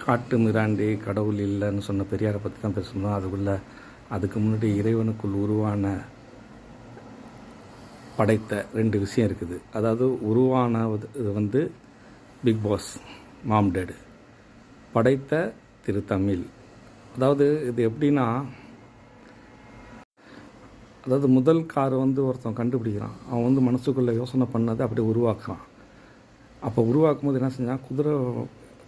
காட்டு மிராண்டி கடவுள் இல்லைன்னு சொன்ன பெரியாரை பற்றி தான் பேசணும். அதுக்கு முன்னாடி இறைவனுக்குள் உருவான படைத்த 2 விஷயம் இருக்குது. அதாவது உருவானது வந்து பிக் பாஸ் மாம் டேடு, படைத்த திரு தமிழ். அதாவது இது எப்படின்னா, அதாவது முதல் கார் வந்து ஒருத்தன் கண்டுபிடிக்கிறான். அவன் வந்து மனசுக்குள்ளே யோசனை பண்ணதை அப்படியே உருவாக்குறான். அப்போ உருவாக்கும் போது என்ன செஞ்சான்,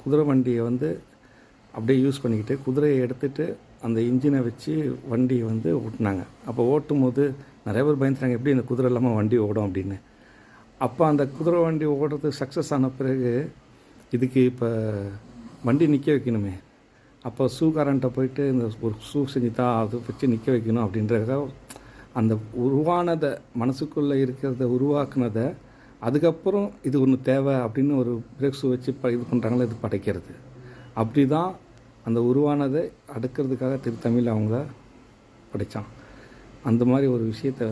குதிரை வண்டியை வந்து அப்படியே யூஸ் பண்ணிக்கிட்டு குதிரையை எடுத்துகிட்டு அந்த இன்ஜினை வச்சு வண்டியை வந்து ஓட்டினாங்க. அப்போ ஓட்டும் போது நிறைய பேர் பயந்துட்டாங்க, எப்படி இந்த குதிரை இல்லாமல் வண்டி ஓடும் அப்படின்னு. அப்போ அந்த குதிரை வண்டி ஓடுறது சக்ஸஸ் ஆன பிறகு இதுக்கு இப்போ வண்டி நிற்க வைக்கணுமே, அப்போ ஷூக்காரன்ட்ட போயிட்டு இந்த ஒரு ஷூ செஞ்சு தான் அதை வச்சு நிற்க வைக்கணும் அப்படின்றத அந்த உருவானதை மனசுக்குள்ளே இருக்கிறத உருவாக்குனதை அதுக்கப்புறம் இது ஒன்று தேவை அப்படின்னு ஒரு பிரேக் ஷூ வச்சு இது பண்ணுறாங்களே, இது படைக்கிறது. அப்படி தான் அந்த உருவானதை அடுக்கிறதுக்காக திரு தமிழ் அவங்கள படைத்தான். அந்த மாதிரி ஒரு விஷயத்தை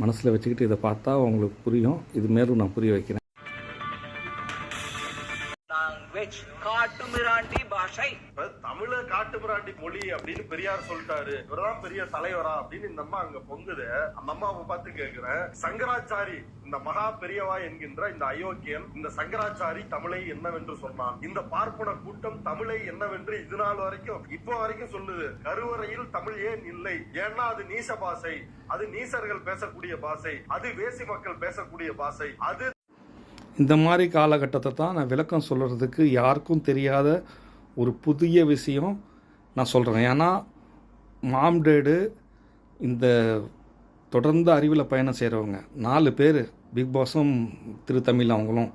மனசில் வச்சுக்கிட்டு இதை பார்த்தா அவங்களுக்கு புரியும். இது மேலும் நான் புரிய வைக்கிறேன். காட்டுமிராண்டி பாஷை, தமிழ காட்டுமிராண்டி மொழி அப்படின்னு பெரியார் சொல்லிட்டாரு. இவர்தான் பெரிய தலைவரா அப்படின்னு இந்த அம்மா அங்க பொங்குது. அந்த அம்மாவை பார்த்து கேக்குறேன், சங்கராச்சாரி இந்த மகா பெரியவா என்கின்ற இந்த அயோக்கியன் இந்த சங்கராச்சாரி தமிழை என்னவென்று சொன்னான். இந்த பார்ப்பன கூட்டம் தமிழை என்னவென்று இது நாள் வரைக்கும் இப்போ வரைக்கும் சொல்லுது. கருவறையில் தமிழ் ஏன் இல்லை? ஏன்னா அது நீச பாஷை, அது நீசர்கள் பேசக்கூடிய பாஷை, அது வேசி மக்கள் பேசக்கூடிய பாஷை. அது இந்த மாதிரி காலகட்டத்தை தான் நான் விளக்கம் சொல்கிறதுக்கு யாருக்கும் தெரியாத ஒரு புதிய விஷயம் நான் சொல்கிறேன். ஏன்னா மாம் டேடு இந்த தொடர்ந்து அறிவில் பயணம் செய்கிறவங்க 4 பேர், பிக் பாஸும் திரு தமிழ் அவங்களும்.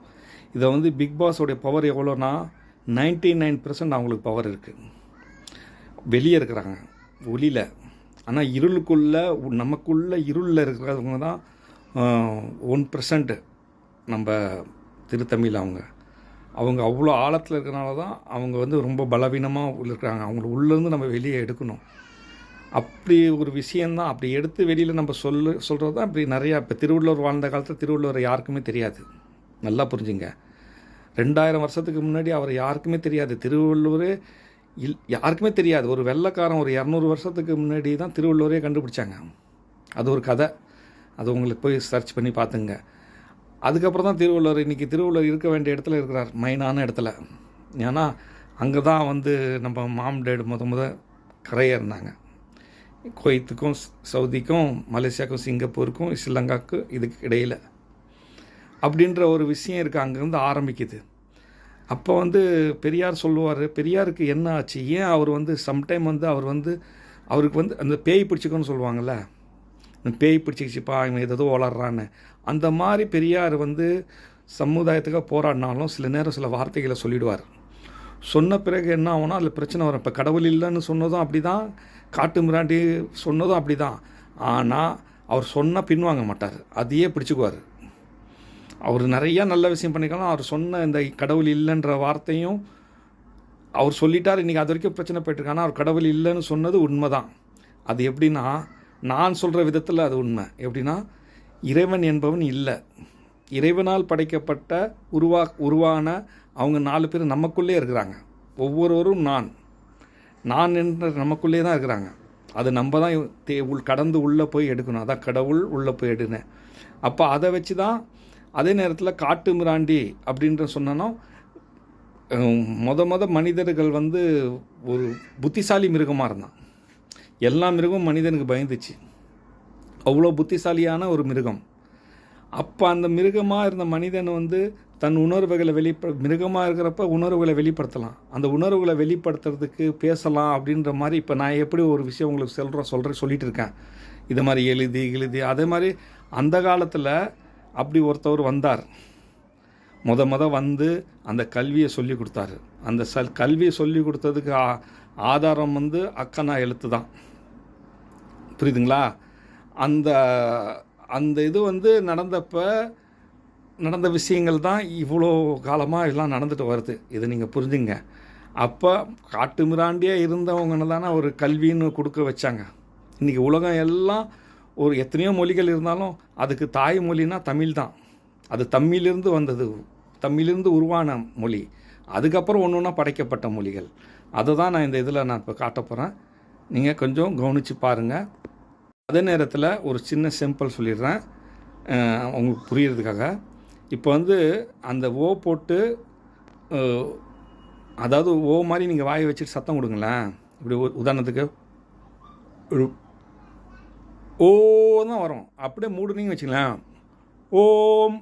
இதை வந்து பிக் பாஸோடைய பவர் எவ்வளோனா 99% அவங்களுக்கு பவர் இருக்குது. வெளியே இருக்கிறாங்க, ஒளியில். ஆனால் இருளுக்குள்ளே நமக்குள்ளே இருளில் இருக்கிறவங்க தான் 1% நம்ம திருத்தமிழ். அவங்க அவ்வளோ ஆழத்தில் இருக்கிறனால தான் அவங்க வந்து ரொம்ப பலவீனமாக இருக்கிறாங்க. அவங்கள உள்ளேருந்து நம்ம வெளியே எடுக்கணும். அப்படி ஒரு விஷயந்தான். அப்படி எடுத்து வெளியில் நம்ம சொல்கிறது தான் இப்படி நிறையா. இப்போ திருவள்ளுவர் வாழ்ந்த காலத்தில் திருவள்ளுவர் யாருக்குமே தெரியாது. நல்லா புரிஞ்சுங்க. 2000 வருஷத்துக்கு முன்னாடி அவர் யாருக்குமே தெரியாது. திருவள்ளுவரே யாருக்குமே தெரியாது. ஒரு வெள்ளைக்காரன் ஒரு 200 வருஷத்துக்கு முன்னாடி தான் திருவள்ளுவரே கண்டுபிடிச்சாங்க. அது ஒரு கதை. அது உங்களுக்கு போய் சர்ச் பண்ணி பார்த்துங்க. அதுக்கப்புறம் தான் திருவள்ளுவர், இன்றைக்கி திருவள்ளுவர் இருக்க வேண்டிய இடத்துல இருக்கிறார், மைனான இடத்துல. ஏன்னா அங்கே தான் வந்து நம்ம மாம் டேடு முத கரையேறினாங்க. குவைத்துக்கும் சவுதிக்கும் மலேசியாவுக்கும் சிங்கப்பூருக்கும் ஸ்ரீலங்காவுக்கும் இதுக்கு இடையில் அப்படின்ற ஒரு விஷயம் இருக்குது. அங்கேருந்து ஆரம்பிக்குது. அப்போ வந்து பெரியார் சொல்லுவார், பெரியாருக்கு என்ன ஆச்சு, ஏன் அவர் வந்து சம்டைம் வந்து அவருக்கு வந்து அந்த பேய் பிடிச்சிக்கோன்னு சொல்லுவாங்கள்ல, பேய் பிடிச்சிக்கிச்சுப்பா இவன் ஏதோ வளர்றான்னு. அந்த மாதிரி பெரியார் வந்து சமுதாயத்துக்காக போராடினாலும் சில நேரம் சில வார்த்தைகளை சொல்லிவிடுவார். சொன்ன பிறகு என்ன ஆகும்னா அதில் பிரச்சனை வரும். இப்போ கடவுள் இல்லைன்னு சொன்னதும் அப்படி தான், காட்டு மிராண்டி சொன்னதும் அப்படி தான். ஆனால் அவர் சொன்னால் பின்வாங்க மாட்டார், அதையே பிடிச்சிக்குவார். அவர் நிறையா நல்ல விஷயம் பண்ணிக்கலாம். அவர் சொன்ன இந்த கடவுள் இல்லைன்ற வார்த்தையும் அவர் சொல்லிட்டார். இன்றைக்கி அது வரைக்கும் பிரச்சனை போயிட்டுருக்கு. ஆனால் அவர் கடவுள் இல்லைன்னு சொன்னது உண்மை தான். அது எப்படின்னா, நான் சொல்கிற விதத்தில் அது உண்மை. எப்படின்னா, இறைவன் என்பவன் இல்லை. இறைவனால் படைக்கப்பட்ட உருவான அவங்க 4 பேர் நமக்குள்ளே இருக்கிறாங்க. ஒவ்வொருவரும் நான் என்ற நமக்குள்ளே தான் இருக்கிறாங்க. அது நம்ம தான் கடந்து உள்ளே போய் எடுக்கணும். அதான் கடவுள் உள்ளே போய் எடுனேன். அப்போ அதை வச்சு தான் அதே நேரத்தில் காட்டு மிராண்டி அப்படின்ற சொன்னோன்னா, மனிதர்கள் வந்து ஒரு புத்திசாலி மிருகமாக இருந்தான். எல்லா மிருகமும் மனிதனுக்கு பயந்துச்சு. அவ்வளோ புத்திசாலியான ஒரு மிருகம். அப்போ அந்த மிருகமாக இருந்த மனிதன் வந்து தன் உணர்வுகளை மிருகமாக இருக்கிறப்ப உணர்வுகளை வெளிப்படுத்தலாம். அந்த உணர்வுகளை வெளிப்படுத்துறதுக்கு பேசலாம் அப்படின்ற மாதிரி. இப்போ நான் எப்படி ஒரு விஷயம் உங்களுக்கு சொல்லிகிட்டு இருக்கேன், இது மாதிரி எழுதி அதே மாதிரி அந்த காலத்தில் அப்படி ஒருத்தவர் வந்தார். வந்து அந்த கல்வியை சொல்லி கொடுத்தாரு. அந்த கல்வியை சொல்லி கொடுத்ததுக்கு ஆதாரம் வந்து அக்கனா எழுத்து தான். புரியுதுங்களா? அந்த இது வந்து நடந்த விஷயங்கள் தான் இவ்வளோ காலமாக இதெல்லாம் நடந்துட்டு வருது. இதை நீங்கள் புரிஞ்சுங்க. அப்போ காட்டு மிராண்டியாக இருந்தவங்க தானே ஒரு கல்வின்னு கொடுக்க வச்சாங்க. இன்றைக்கி உலகம் எல்லாம் ஒரு எத்தனையோ மொழிகள் இருந்தாலும் அதுக்கு தாய்மொழினா தமிழ் தான். அது தமிழிலிருந்து வந்தது, தமிழிலிருந்து உருவான மொழி. அதுக்கப்புறம் ஒன்று ஒன்றா படைக்கப்பட்ட மொழிகள். அதை தான் நான் இந்த இதில் நான் இப்போ காட்ட போகிறேன். நீங்கள் கொஞ்சம் கவனித்து பாருங்கள். அதே நேரத்தில் ஒரு சின்ன சிம்பிள் சொல்லிடுறேன் உங்களுக்கு புரியறதுக்காக. இப்போ வந்து அந்த ஓ போட்டு, அதாவது ஓ மாதிரி நீங்கள் வாயை வச்சுட்டு சத்தம் கொடுங்களேன். இப்படி உதாரணத்துக்கு ஒரு ஓ தான் வரும். அப்படியே மூடுனீங்க வச்சுங்களேன், ஓம்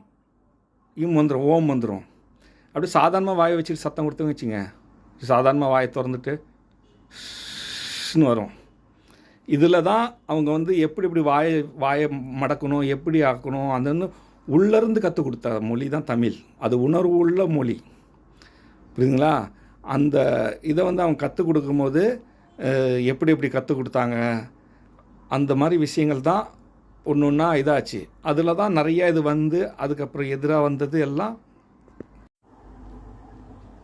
இம் வந்துடும், ஓம் வந்துடும். அப்படியே சாதாரணமாக வாயை வச்சுட்டு சத்தம் கொடுத்துங்க வச்சுங்க, சாதாரணமாக வாயை திறந்துட்டு வரும். இதில் தான் அவங்க வந்து எப்படி இப்படி வாயை மடக்கணும், எப்படி ஆக்கணும், அந்த வந்து உள்ளேருந்து கற்றுக் கொடுத்த மொழி தான் தமிழ். அது உணர்வு உள்ள மொழி, புரியுதுங்களா? அந்த இதை வந்து அவங்க கற்றுக் கொடுக்கும்போது எப்படி எப்படி கற்றுக் கொடுத்தாங்க, அந்த மாதிரி விஷயங்கள் தான் ஒன்று ஒன்றா இதாச்சு. அதில் தான் நிறைய இது வந்து அதுக்கப்புறம் எதிராக வந்தது எல்லாம்.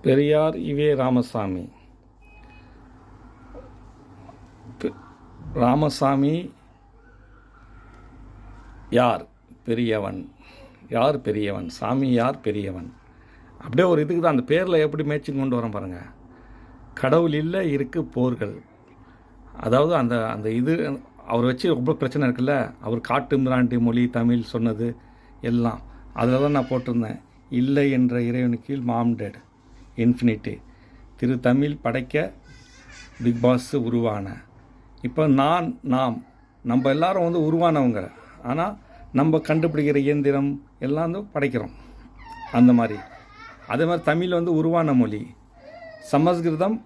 பெரியார் இவே ராமசாமி. ராமசாமி யார் பெரியவன், யார் பெரியவன், சாமி யார் பெரியவன், அப்படியே ஒரு இதுக்கு தான் அந்த பேரில் எப்படி மேட்சிங் கொண்டு வரோம் பாருங்கள். கடவுள் இல்லை, இருக்குது போர்கள். அதாவது அந்த அந்த இது அவர் வச்சு ரொம்ப பிரச்சனை இருக்குல்ல. அவர் காட்டு மிராண்டி மொழி தமிழ் சொன்னது எல்லாம் அதில் தான் நான் போட்டிருந்தேன். இல்லை என்ற இறைவனு கீழ் மாம்டெட் இன்ஃபினிட்டி திரு தமிழ் படைக்க பிக் பாஸ் உருவான. இப்போ நம்ம எல்லாரும் வந்து உருவானவங்க. ஆனால் நம்ம கண்டுபிடிக்கிற இயந்திரம் எல்லாம் வந்து படைக்கிறோம். அந்த மாதிரி அதே மாதிரி தமிழ் வந்து உருவான மொழி. சமஸ்கிருதம்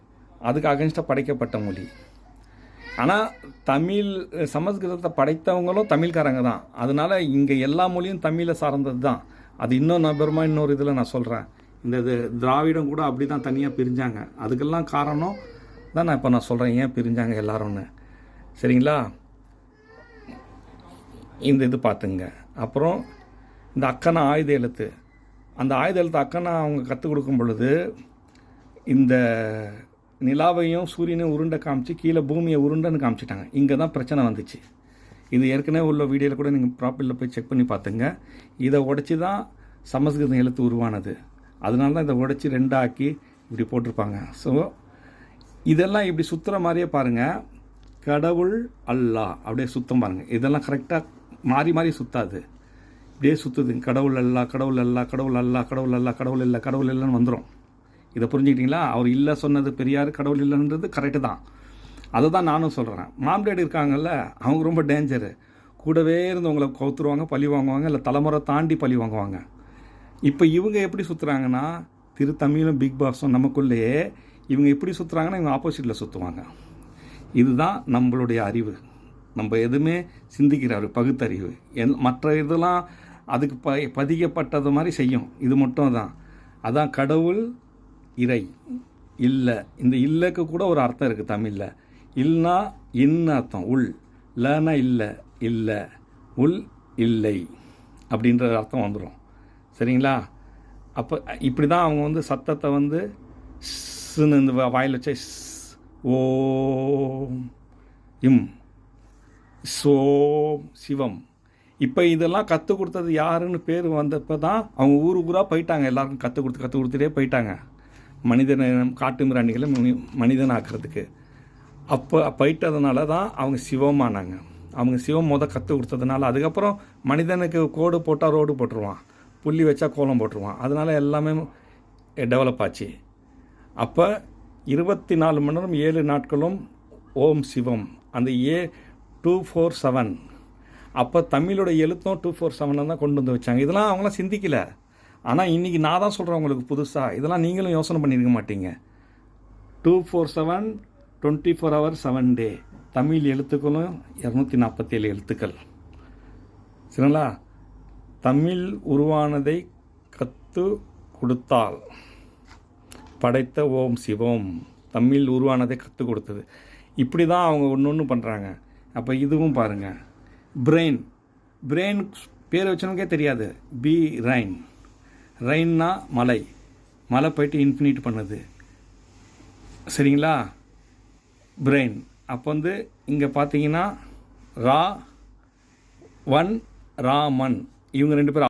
அதுக்கு அகென்ஸ்டாக படைக்கப்பட்ட மொழி. ஆனால் சமஸ்கிருதத்தை படைத்தவங்களும் தமிழ்காரங்க தான். அதனால் இங்கே எல்லா மொழியும் தமிழை சார்ந்தது தான். அது இன்னும் நபரமாக இன்னொரு இதில் நான் சொல்கிறேன். இந்த திராவிடம் கூட அப்படி தான் தனியாக பிரிஞ்சாங்க. அதுக்கெல்லாம் காரணம் தான் நான் இப்போ நான் சொல்கிறேன், ஏன் பிரிஞ்சாங்க எல்லாரும்னு. சரிங்களா? இந்த இது பார்த்துங்க. அப்புறம் இந்த அக்கனா ஆயுத எழுத்து, அந்த ஆயுத எழுத்து அக்கனா அவங்க கற்றுக் கொடுக்கும் பொழுது இந்த நிலாவையும் சூரியனையும் உருண்டை காமிச்சு கீழே பூமியை உருண்டைன்னு காமிச்சிட்டாங்க. இங்கே தான் பிரச்சனை வந்துச்சு. இது ஏற்கனவே உள்ள வீடியோவில் கூட நீங்கள் ப்ராப்பரில் போய் செக் பண்ணி பார்த்துங்க. இதை உடச்சி தான் சமஸ்கிருதம் எழுத்து உருவானது. அதனால தான் இதை உடச்சி ரெண்டாக்கி இப்படி போட்டிருப்பாங்க. ஸோ இதெல்லாம் இப்படி சுற்றுற மாதிரியே பாருங்கள். கடவுள் அல்லாஹ் அப்படியே சுத்தம் பாருங்கள். இதெல்லாம் கரெக்டாக மாறி மாறி சுற்றாது, இப்படியே சுற்றுது. கடவுள் அல்லா, கடவுள் அல்லா, கடவுள் அல்லா, கடவுள் அல்லா, கடவுள் இல்லை, கடவுள் இல்லைன்னு வந்துடும். இதை புரிஞ்சுக்கிட்டீங்களா? அவர் இல்லை சொன்னது பெரியார், கடவுள் இல்லைன்றது கரெக்டு தான். அதை தான் நானும் சொல்கிறேன். மாம்டேடு இருக்காங்கல்ல, அவங்க ரொம்ப டேஞ்சரு. கூடவே இருந்து உங்களை கவுத்துருவாங்க, பழி வாங்குவாங்க, இல்லை தலைமுறை தாண்டி பழி வாங்குவாங்க. இப்போ இவங்க எப்படி சுற்றுறாங்கன்னா, திரு தமிழும் பிக் பாஸும் நமக்குள்ளேயே இவங்க எப்படி சுற்றுறாங்கன்னா இவங்க ஆப்போசிட்டில் சுற்றுவாங்க. இதுதான் நம்மளுடைய அறிவு. நம்ம எதுவுமே சிந்திக்கிற அறிவு, பகுத்தறிவு. மற்ற இதெல்லாம் அதுக்கு பதிக்கப்பட்டது மாதிரி செய்யும். இது மட்டும் தான். அதான் கடவுள், இறை, இல்லை. இந்த இல்லைக்கு கூட ஒரு அர்த்தம் இருக்குது தமிழில். இல்லைனா இன்னு அர்த்தம், உள். இல்லைன்னா இல்லை, இல்லை, உள், இல்லை அப்படின்ற அர்த்தம் வந்துடும். சரிங்களா? அப்போ இப்படி தான் அவங்க வந்து சத்தத்தை வந்து இந்த வாயில் வச்ச ஓம் இம் சோம் சிவம். இப்போ இதெல்லாம் கற்றுக் கொடுத்தது யாருன்னு பேர் வந்தப்போ தான் அவங்க ஊராக போயிட்டாங்க. எல்லாருக்கும் கற்றுக் கொடுத்துட்டே போயிட்டாங்க. மனிதனை காட்டு மிராண்டிகளை மனிதனாக்குறதுக்கு. அப்போ போயிட்டதுனால தான் அவங்க சிவமானாங்க. அவங்க சிவம் கற்றுக் கொடுத்ததுனால அதுக்கப்புறம் மனிதனுக்கு கோடு போட்டால் ரோடு போட்டுருவான், புள்ளி வச்சா கோலம் போட்டுருவான். அதனால் எல்லாமே டெவலப் ஆச்சு. அப்போ 24 மணி நேரம் 7 நாட்களும் ஓம் சிவம். அந்த 247. அப்போ தமிழோட எழுத்தும் 247 தான் கொண்டு வந்து வச்சாங்க. இதெல்லாம் அவங்களாம் சிந்திக்கலை. ஆனால் இன்றைக்கி நான் தான் சொல்கிறேன் உங்களுக்கு புதுசாக. இதெல்லாம் நீங்களும் யோசனை பண்ணியிருக்க மாட்டீங்க. 247 24 hours 7 day. தமிழ் எழுத்துக்களும் 247 எழுத்துக்கள். சரிங்களா? தமிழ் உருவானதை கற்று கொடுத்தால் படைத்த ஓம் சிவம். தமிழ் உருவானதை கற்றுக் கொடுத்தது. இப்படி தான் அவங்க ஒன்று பண்ணுறாங்க. அப்போ இதுவும் பாருங்கள். பிரெயின் பேர் வச்சவனுக்கே தெரியாது. B Rhine. ரைன்னா மலை போயிட்டு இன்ஃபினிட் பண்ணுது. சரிங்களா? பிரெயின். அப்போ வந்து இங்கே பார்த்தீங்கன்னா ராமன் இவங்க 2 பேரும்